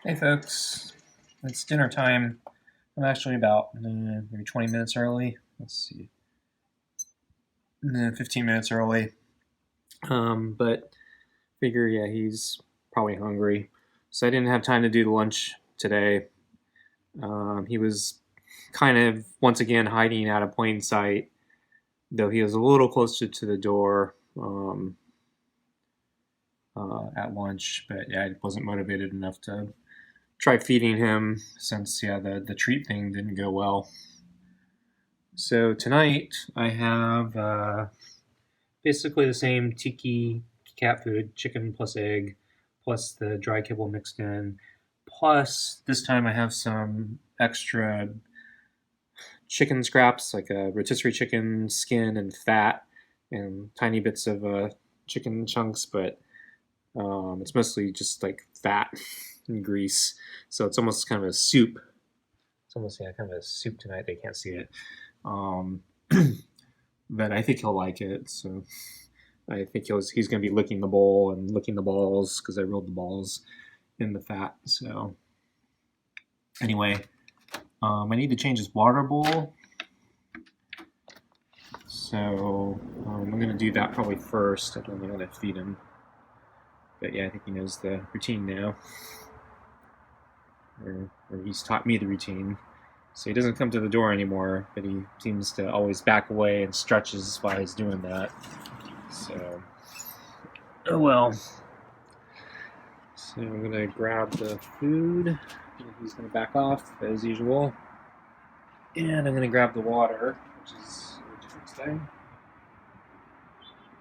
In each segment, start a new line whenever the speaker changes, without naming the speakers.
Hey folks, it's dinner time. I'm actually about maybe 20 minutes early. Let's see, 15 minutes early. But figure, yeah, he's probably hungry. So I didn't have time to do the lunch today. He was kind of, once again, hiding out of plain sight, though he was a little closer to the door at lunch. But yeah, I wasn't motivated enough to try feeding him since, yeah, the treat thing didn't go well. So tonight I have basically the same Tiki Cat food, chicken plus egg, plus the dry kibble mixed in. Plus, this time I have some extra chicken scraps, like a rotisserie chicken skin and fat, and tiny bits of chicken chunks, but it's mostly just like fat and grease. So it's almost kind of a soup. It's almost, yeah, kind of a soup tonight. They can't see it. Um, but I think he'll like it. So I think he's going to be licking the bowl and licking the balls because I rolled the balls in the fat. So anyway, I need to change his water bowl. So I'm going to do that probably first. I don't know how to feed him. But yeah, I think he knows the routine now. Or he's taught me the routine. So he doesn't come to the door anymore, but he seems to always back away and stretches while he's doing that. So, oh well. So I'm gonna grab the food. He's gonna back off as usual. And I'm gonna grab the water, which is a different thing.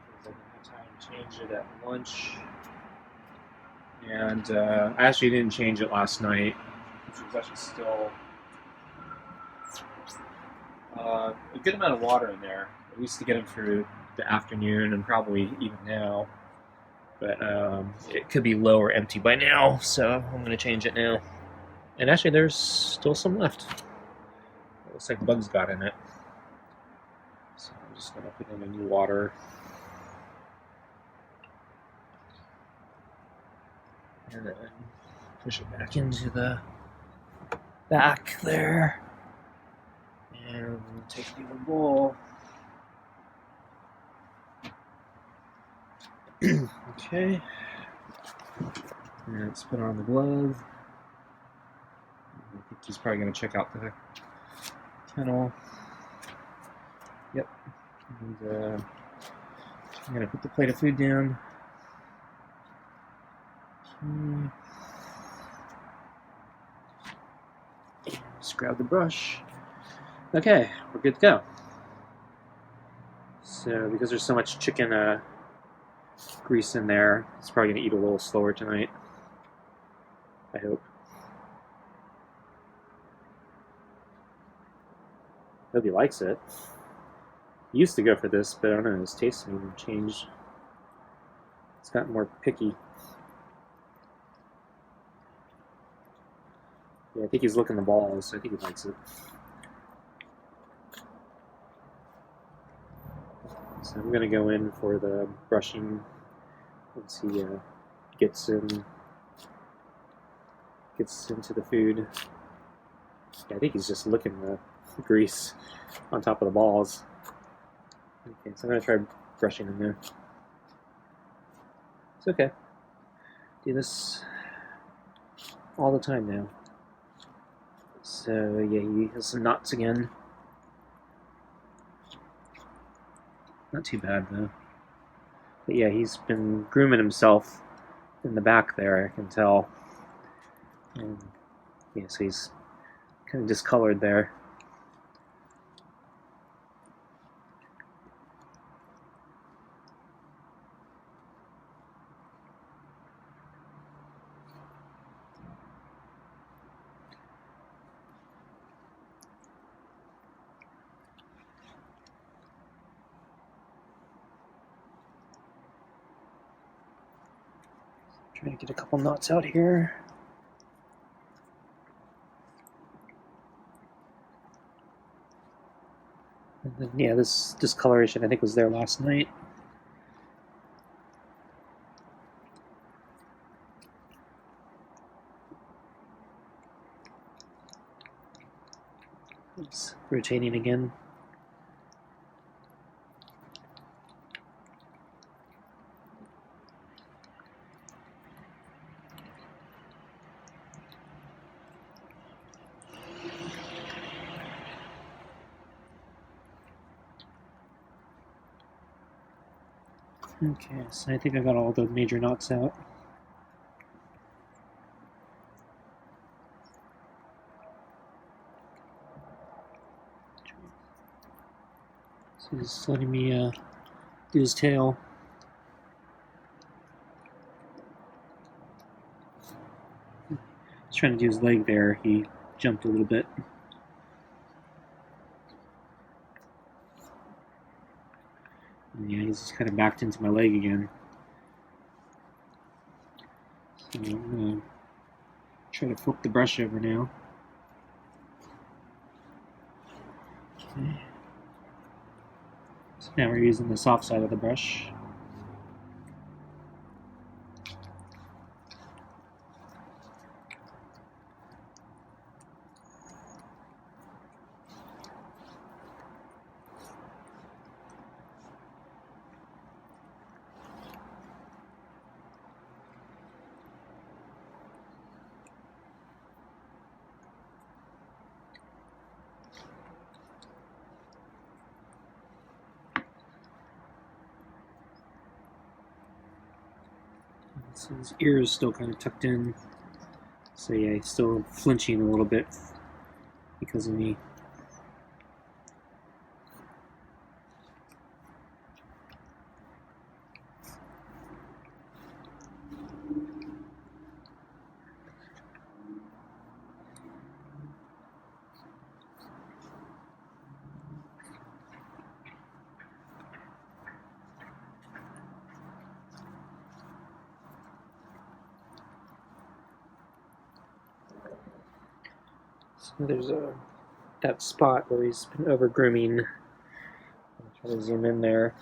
Because I didn't have time to change it at lunch. And I actually didn't change it last night, which was actually still a good amount of water in there. I used to get them through the afternoon and probably even now. But it could be low or empty by now, so I'm going to change it now. And actually, there's still some left. It looks like bugs got in it. So I'm just going to put in a new water. And then push it back into the back there. And take the other bowl. Okay. And let's put on the glove. I think he's probably going to check out the kennel. Yep. And I'm going to put the plate of food down. Okay. Just grab the brush. Okay, we're good to go. So, because there's so much chicken grease in there, it's probably going to eat a little slower tonight. I hope. Hope he likes it. He used to go for this, but I don't know, his taste may have changed. It's gotten more picky. Yeah, I think he's licking the balls, so I think he likes it. So I'm going to go in for the brushing once he gets into the food. Yeah, I think he's just licking the grease on top of the balls. Okay, so I'm going to try brushing him there. It's okay. Do this all the time now. So yeah, he has some knots again. Not too bad though. But yeah, he's been grooming himself in the back there, I can tell. And yeah, so he's kind of discolored there. Trying to get a couple knots out here. And then, yeah, this discoloration I think was there last night. It's rotating again. Okay, so I think I got all the major knots out. So he's letting me do his tail. He's trying to do his leg there. He jumped a little bit. And yeah, he's just kind of backed into my leg again. So I'm gonna try to flip the brush over now. Okay. So now we're using the soft side of the brush. So his ear is still kind of tucked in. So yeah, he's still flinching a little bit because of me. So there's that spot where he's been over grooming. I'll try to zoom in there.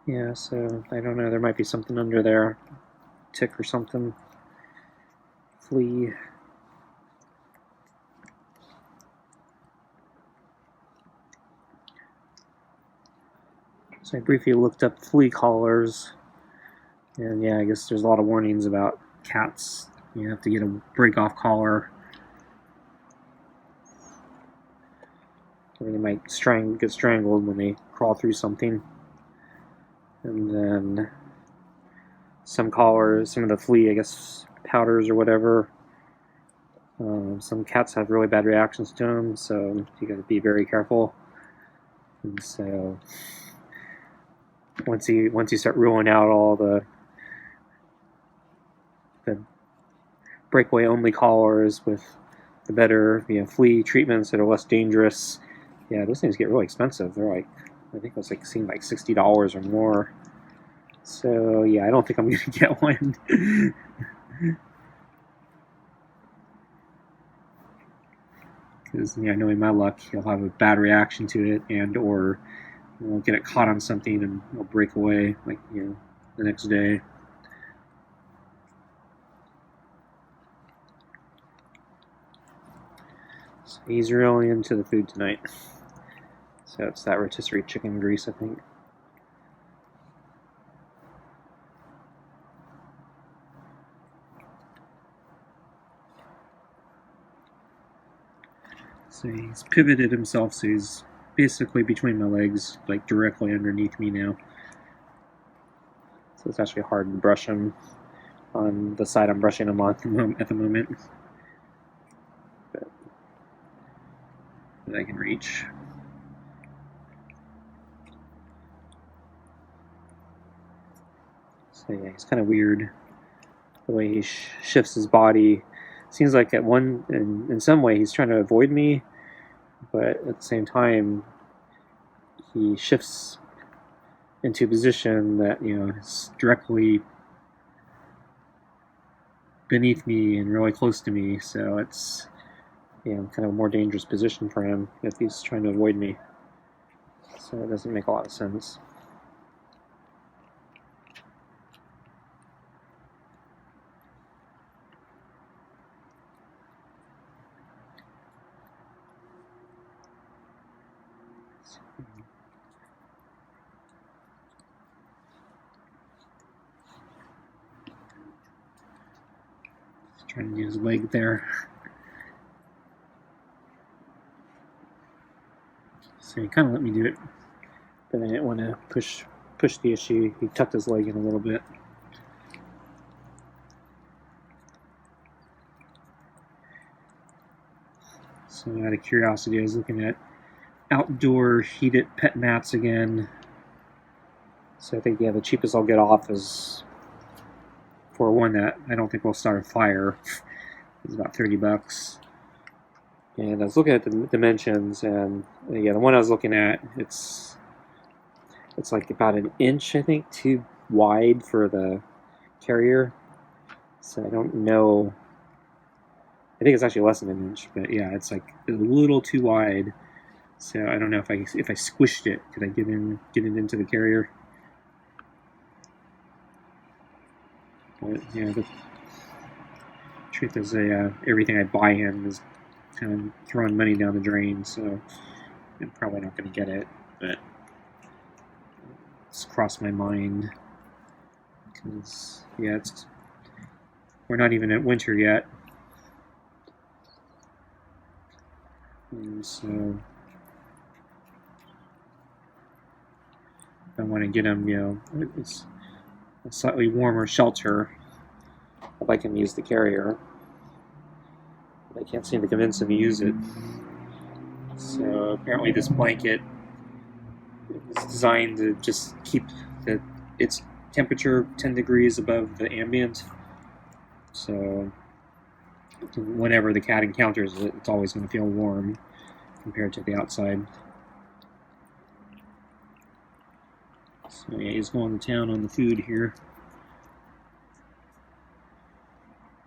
Yeah, so I don't know, there might be something under there. Tick or something. Flea. So I briefly looked up flea collars, and yeah, I guess there's a lot of warnings about cats. You have to get a break-off collar, or they might get strangled when they crawl through something. And then some collars, some of the flea, I guess, powders or whatever. Some cats have really bad reactions to them, so you got to be very careful. And so once you start ruling out all the breakaway only collars with the better flea treatments that are less dangerous, yeah, those things get really expensive. They're like, I think it was like seemed like $60 or more. So yeah, I don't think I'm gonna get one. Because knowing my luck, he'll have a bad reaction to it, and or get it caught on something and it'll break away like the next day. So he's really into the food tonight. So it's that rotisserie chicken grease, I think. So he's pivoted himself, so he's basically between my legs, like directly underneath me now. So it's actually hard to brush him on the side I'm brushing him on at the moment. But I can reach. So yeah, he's kind of weird the way he shifts his body. Seems like in some way he's trying to avoid me, but at the same time he shifts into a position that is directly beneath me and really close to me. So it's kind of a more dangerous position for him if he's trying to avoid me. So it doesn't make a lot of sense. Trying to use his leg there. So he kind of let me do it, but I didn't want to push the issue. He tucked his leg in a little bit. So out of curiosity, I was looking at outdoor heated pet mats again. So I think, yeah, the cheapest I'll get off is for one that I don't think will start a fire. It's about $30. And I was looking at the dimensions, and yeah, the one I was looking at, it's like about an inch, I think, too wide for the carrier. So I don't know. I think it's actually less than an inch, but yeah, it's like a little too wide. So I don't know if I squished it, could I get it into the carrier? But yeah, the truth is, everything I buy him is kind of throwing money down the drain, so I'm probably not going to get it. But it's crossed my mind because yeah, we're not even at winter yet, and so I want to get him, it's a slightly warmer shelter. If I can use the carrier, I can't seem to convince him to use it. So apparently this blanket is designed to just keep its temperature 10 degrees above the ambient. So whenever the cat encounters it, it's always going to feel warm compared to the outside. So yeah, he's going to town on the food here.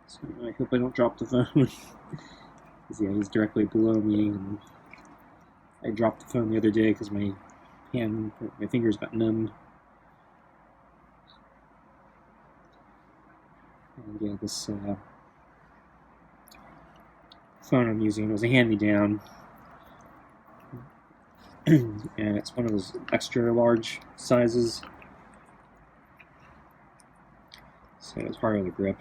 So I hope I don't drop the phone. Because yeah, he's directly below me, and I dropped the phone the other day because my fingers got numbed. And yeah, this phone I'm using was a hand-me-down. And it's one of those extra large sizes. So it's harder to grip.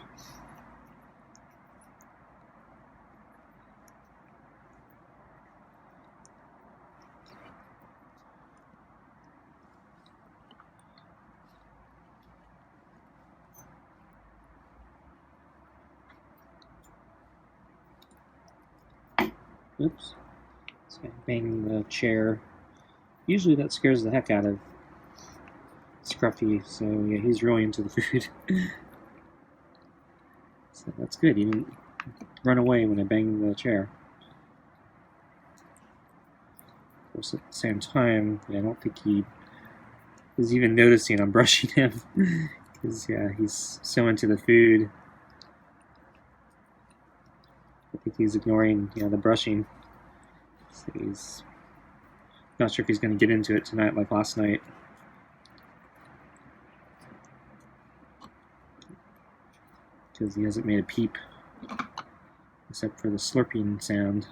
Oops. So I'm banging the chair. Usually that scares the heck out of Scruffy, so yeah, he's really into the food. So that's good. He didn't run away when I banged the chair. Of course, at the same time, yeah, I don't think he is even noticing I'm brushing him. Because, yeah, he's so into the food. I think he's ignoring, the brushing. So he's not sure if he's going to get into it tonight like last night. Because he hasn't made a peep, except for the slurping sound.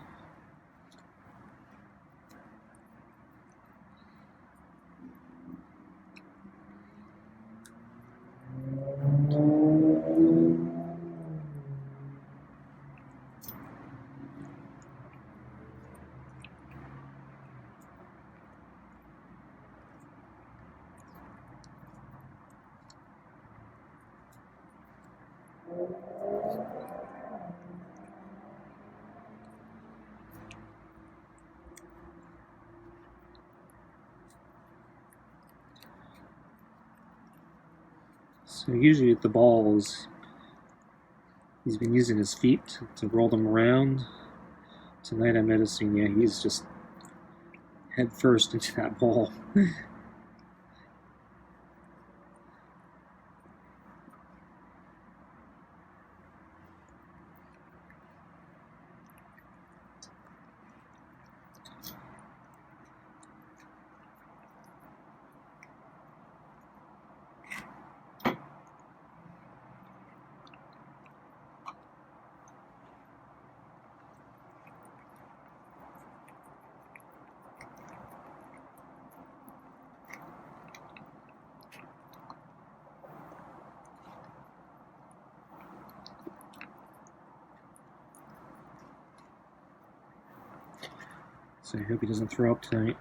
So usually with the balls, he's been using his feet to roll them around. Tonight I'm noticing, yeah, he's just head first into that ball. So I hope he doesn't throw up tonight.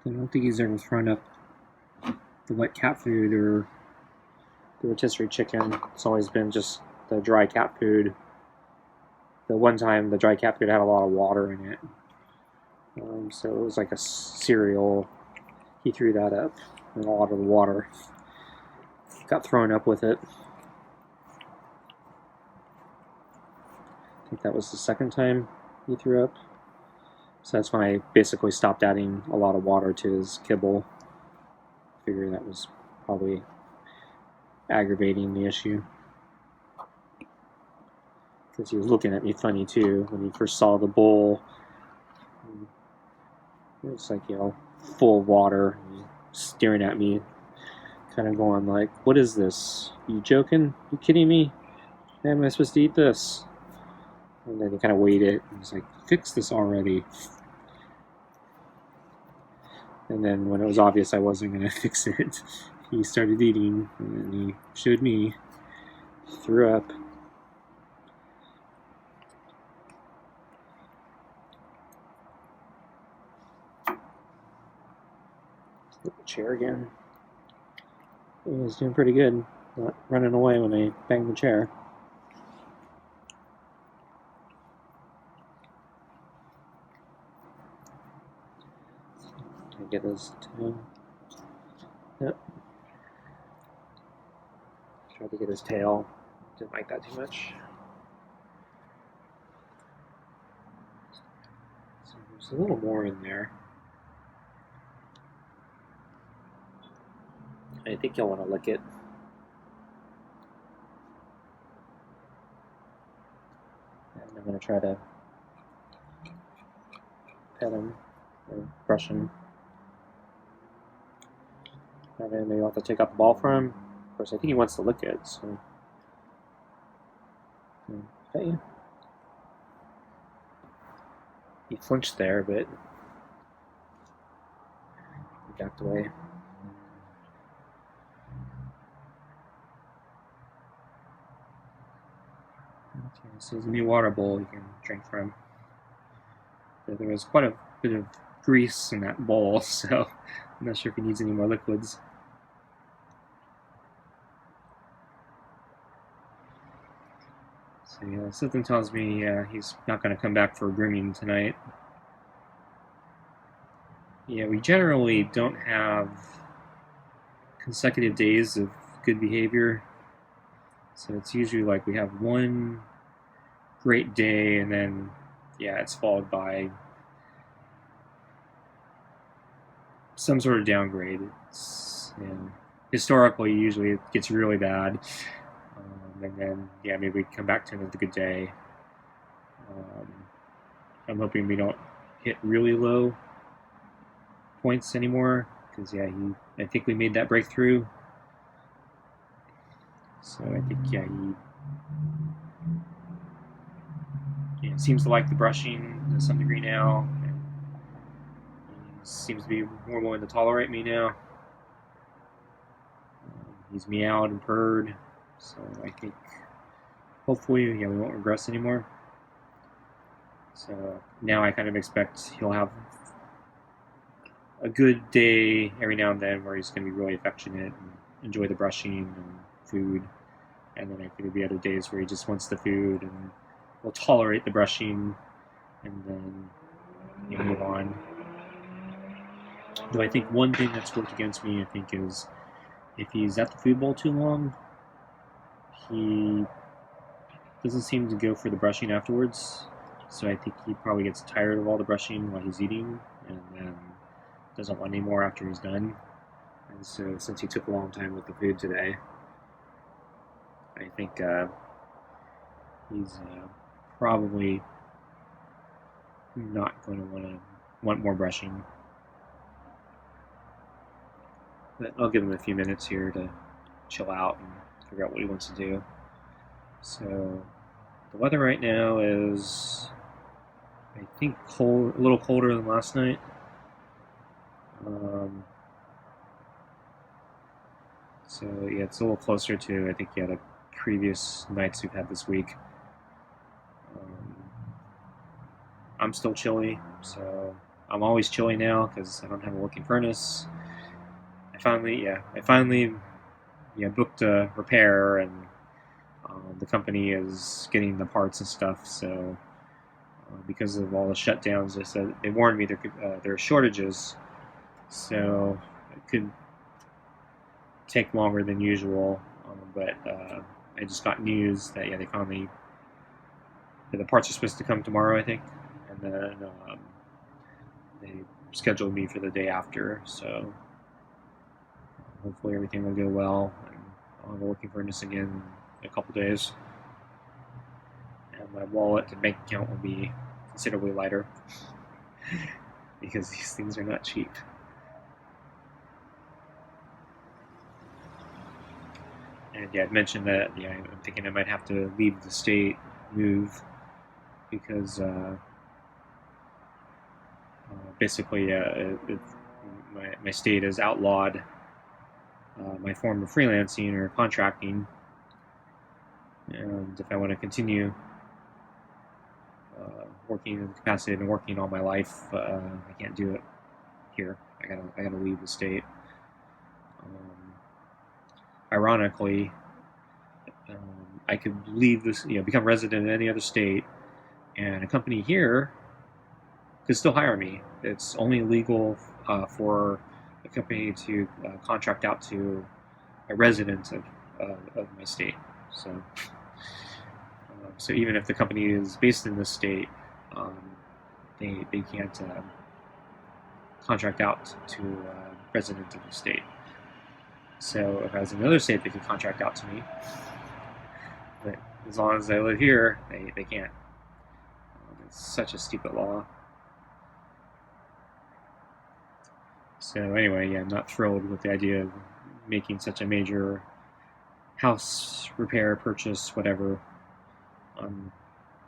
I don't think he's ever thrown up the wet cat food or the rotisserie chicken. It's always been just the dry cat food. The one time the dry cat food had a lot of water in it. So it was like a cereal. He threw that up, and a lot of the water got thrown up with it. I think that was the second time he threw up. So that's when I basically stopped adding a lot of water to his kibble. Figured that was probably aggravating the issue. Because he was looking at me funny too when he first saw the bowl. It was like, full of water, staring at me, kind of going like, "What is this? You joking? You kidding me? How am I supposed to eat this?" And then he kind of waited and was like, "Fix this already." And then when it was obvious I wasn't going to fix it, he started eating, and then he showed me, threw up. Flip the chair again. He was doing pretty good, not running away when I banged the chair. Get his tail. Yep. Tried to get his tail. Didn't like that too much. So there's a little more in there. I think you'll want to lick it. And I'm going to try to pet him or brush him. And then maybe I'll have to take out the ball for him. Of course, I think he wants to lick it, so. Pet you. He flinched there, but he backed away. Okay, so there's a new water bowl you can drink from. But there was quite a bit of grease in that bowl, so I'm not sure if he needs any more liquids. So yeah, something tells me he's not going to come back for grooming tonight. Yeah, we generally don't have consecutive days of good behavior. So it's usually like we have one great day, and then, it's followed by some sort of downgrade. Historically, usually it gets really bad. And then, maybe we come back to another good day. I'm hoping we don't hit really low points anymore, because, I think we made that breakthrough. So I think, he seems to like the brushing to some degree now. And he seems to be more willing to tolerate me now. He's meowed and purred. So I think, hopefully, we won't regress anymore. So now I kind of expect he'll have a good day every now and then where he's going to be really affectionate and enjoy the brushing and food. And then I think there'll be other days where he just wants the food and will tolerate the brushing, and then move on. Though I think one thing that's worked against me, is if he's at the food bowl too long, he doesn't seem to go for the brushing afterwards. So I think he probably gets tired of all the brushing while he's eating, and then doesn't want any more after he's done. And so since he took a long time with the food today, I think he's probably not going to want more brushing. But I'll give him a few minutes here to chill out and figure out what he wants to do. So the weather right now is, I think, cold, a little colder than last night. So yeah, it's a little closer to, I think, yeah, the previous nights we've had this week. I'm still chilly, so I'm always chilly now because I don't have a working furnace. I finally booked a repair, and the company is getting the parts and stuff. So because of all the shutdowns, they said they warned me there are shortages, so it could take longer than usual. But I just got news that they finally the parts are supposed to come tomorrow, I think, and then they scheduled me for the day after. So hopefully everything will go well, and I'll have a working furnace again in a couple days. And my wallet and bank account will be considerably lighter because these things are not cheap. And I'd mentioned that I'm thinking I might have to leave the state, move, because basically my state has outlawed my form of freelancing or contracting, and if I want to continue working in the capacity I've been working all my life, I can't do it here. I gotta leave the state. Ironically, I could leave this, become resident in any other state, and a company here could still hire me. It's only legal for a company to contract out to a resident of my state. So even if the company is based in this state, they can't contract out to a resident of the state. So if I was in another state, they could contract out to me. But as long as I live here, they can't. It's such a stupid law. So anyway, I'm not thrilled with the idea of making such a major house repair, purchase, whatever, on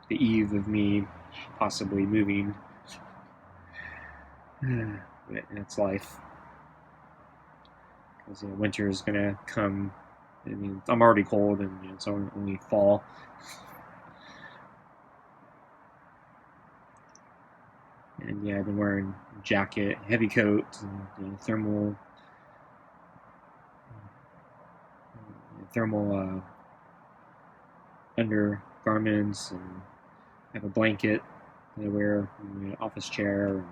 the eve of me possibly moving. But it's life. Because winter is going to come. I mean, I'm already cold, and it's only fall. And I've been wearing a jacket, heavy coat, and thermal undergarments, and I have a blanket that I wear in the office chair, and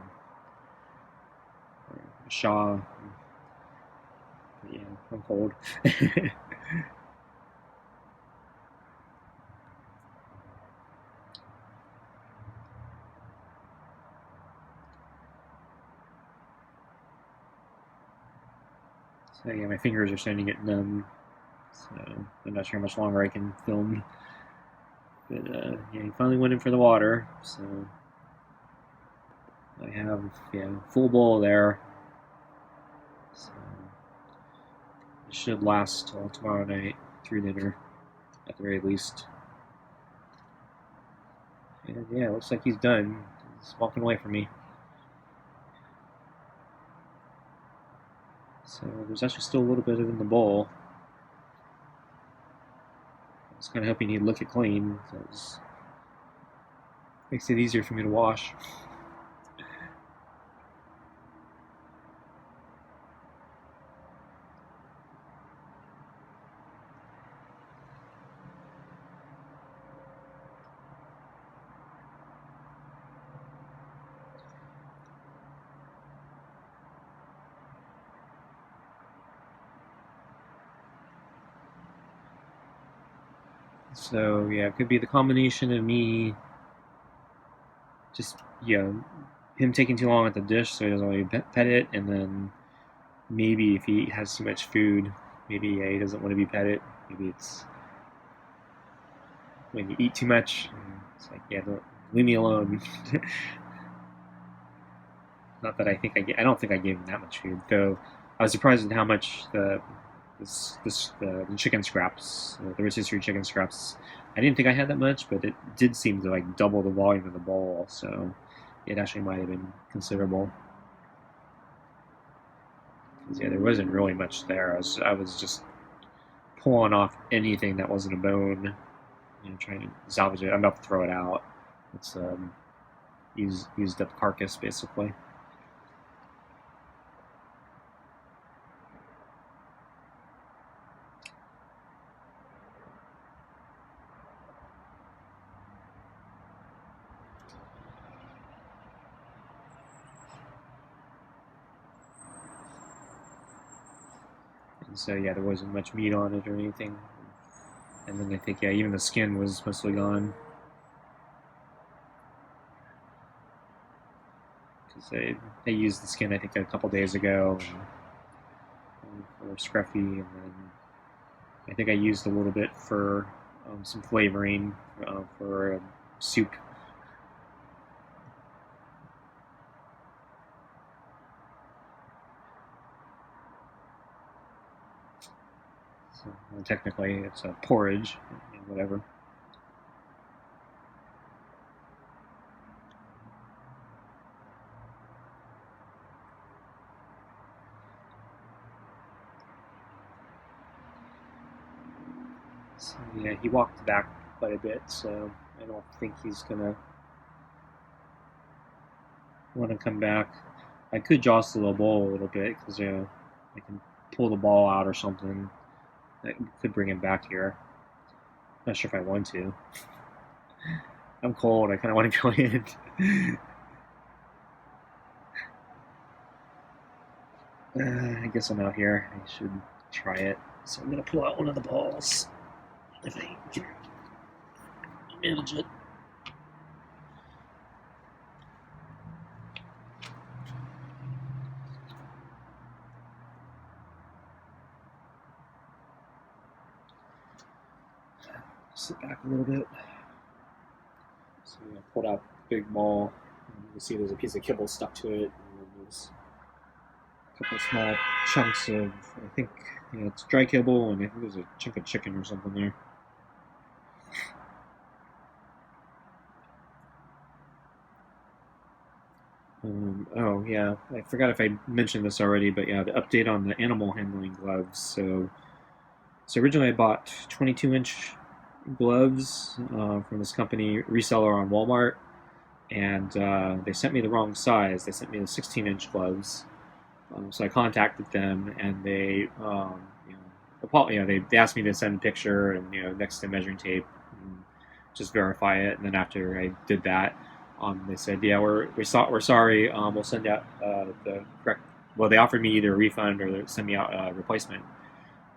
a shawl. But I'm cold. So my fingers are starting to get numb. So I'm not sure how much longer I can film. But he finally went in for the water. So I have full bowl there. So it should last till tomorrow night through dinner, at the very least. And it looks like he's done. He's walking away from me. So there's actually still a little bit in the bowl. I was kind of hoping he'd lick it clean, because it makes it easier for me to wash. So it could be the combination of me just him taking too long at the dish, so he doesn't want to pet it, and then maybe if he has too much food, maybe he doesn't want to be petted. Maybe it's when you eat too much, it's like don't leave me alone. Not that I don't think I gave him that much food, though. I was surprised at how much the the chicken scraps, the rotisserie chicken scraps. I didn't think I had that much, but it did seem to like double the volume of the bowl, so it actually might have been considerable. Yeah, there wasn't really much there. I was just pulling off anything that wasn't a bone, trying to salvage it. I'm about to throw it out. It's used up carcass basically. And so yeah, there wasn't much meat on it or anything. And then I think yeah, even the skin was mostly gone. Because they used the skin I think a couple days ago for Scruffy, and then I think I used a little bit for some flavoring for soup. So technically, it's a porridge, whatever. So yeah, he walked back quite a bit, so I don't think he's gonna want to come back. I could jostle the bowl a little bit because I can pull the ball out or something that could bring him back here. Not sure if I want to. I'm cold. I kind of want to go in. I guess I'm out here. I should try it. So I'm gonna pull out one of the balls if I can manage it. Sit back a little bit. So I pulled out the big ball. You can see there's a piece of kibble stuck to it. And there's a couple of small chunks of, I think, it's dry kibble, and I think there's a chunk of chicken or something there. Oh yeah, I forgot if I mentioned this already, but yeah, the update on the animal handling gloves. So originally I bought 22-inch gloves from this company reseller on Walmart, and they sent me the wrong size. They sent me the 16-inch gloves. So I contacted them, and they they asked me to send a picture and next to measuring tape, and just verify it. And then after I did that, they said, yeah, we're sorry. We'll send out the correct. Well, they offered me either a refund or send me out a replacement.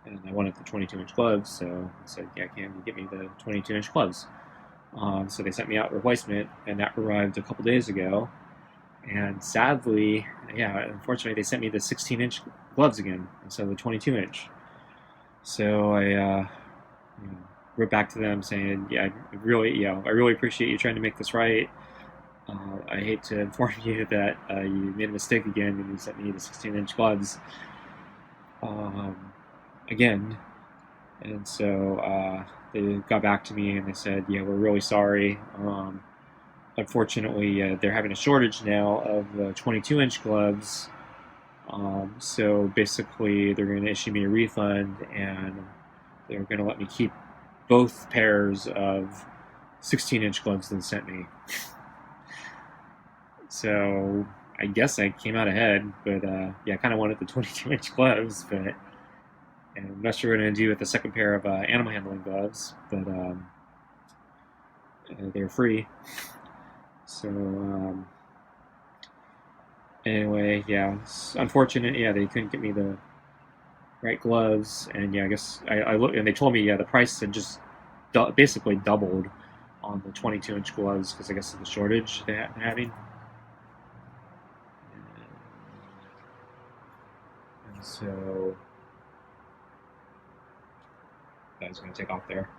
And I wanted the 22-inch gloves, so I said, yeah, can you get me the 22-inch gloves? So they sent me out a replacement, and that arrived a couple days ago. And sadly, unfortunately, they sent me the 16-inch gloves again instead of the 22-inch. So I wrote back to them saying, yeah, I really appreciate you trying to make this right. I hate to inform you that you made a mistake again and you sent me the 16-inch gloves again. And so they got back to me and they said, yeah, we're really sorry. Unfortunately, they're having a shortage now of 22-inch gloves. So basically, they're going to issue me a refund and they're going to let me keep both pairs of 16-inch gloves they sent me. So I guess I came out ahead, but I kind of wanted the 22-inch gloves, but I'm not sure what I'm going to do with the second pair of animal handling gloves, but they're free. So anyway, yeah, it's unfortunate. Yeah, they couldn't get me the right gloves, and I guess I looked, and they told me the price had just basically doubled on the 22-inch gloves because I guess of the shortage they're having. And so that was going to take off there.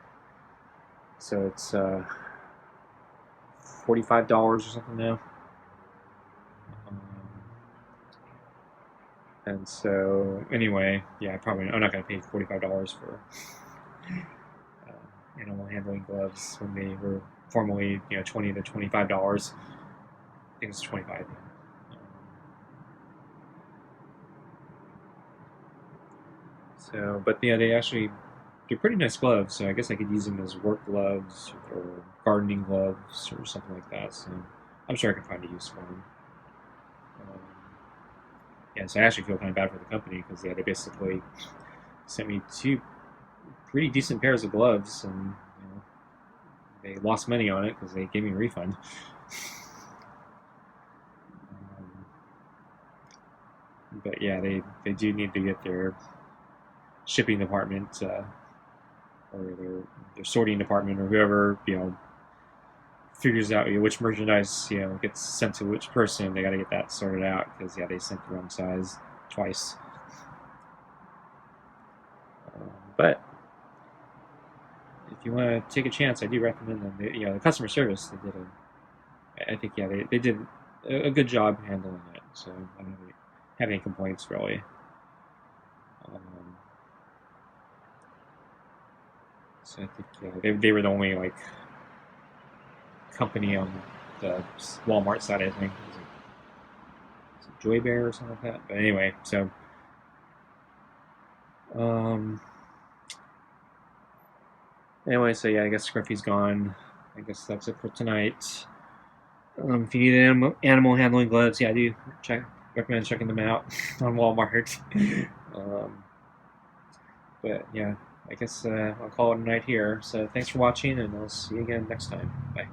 So it's $45 or something now. And so, anyway, yeah, I'm not going to pay $45 for animal handling gloves when they were formerly, $20 to $25. I think it's 25. Yeah. So, but yeah, they're pretty nice gloves. So I guess I could use them as work gloves or gardening gloves or something like that. So I'm sure I can find a use for them. Um, yeah, so I actually feel kind of bad for the company because they basically sent me two pretty decent pairs of gloves, and they lost money on it because they gave me a refund. Um, but yeah, they do need to get their shipping department or their sorting department or whoever figures out which merchandise gets sent to which person. They got to get that sorted out because they sent the wrong size twice. But if you want to take a chance, I do recommend them. The customer service they did I think they did a good job handling it. So I don't really have any complaints really. Um, so I think they were the only company on the Walmart side. I think was it Joy Bear or something like that. But anyway, so um, anyway, so yeah, I guess Scruffy's gone. I guess that's it for tonight. If you need animal handling gloves, yeah, I do recommend checking them out on Walmart. um, but yeah, I guess I'll call it a night here. So thanks for watching, and I'll see you again next time. Bye.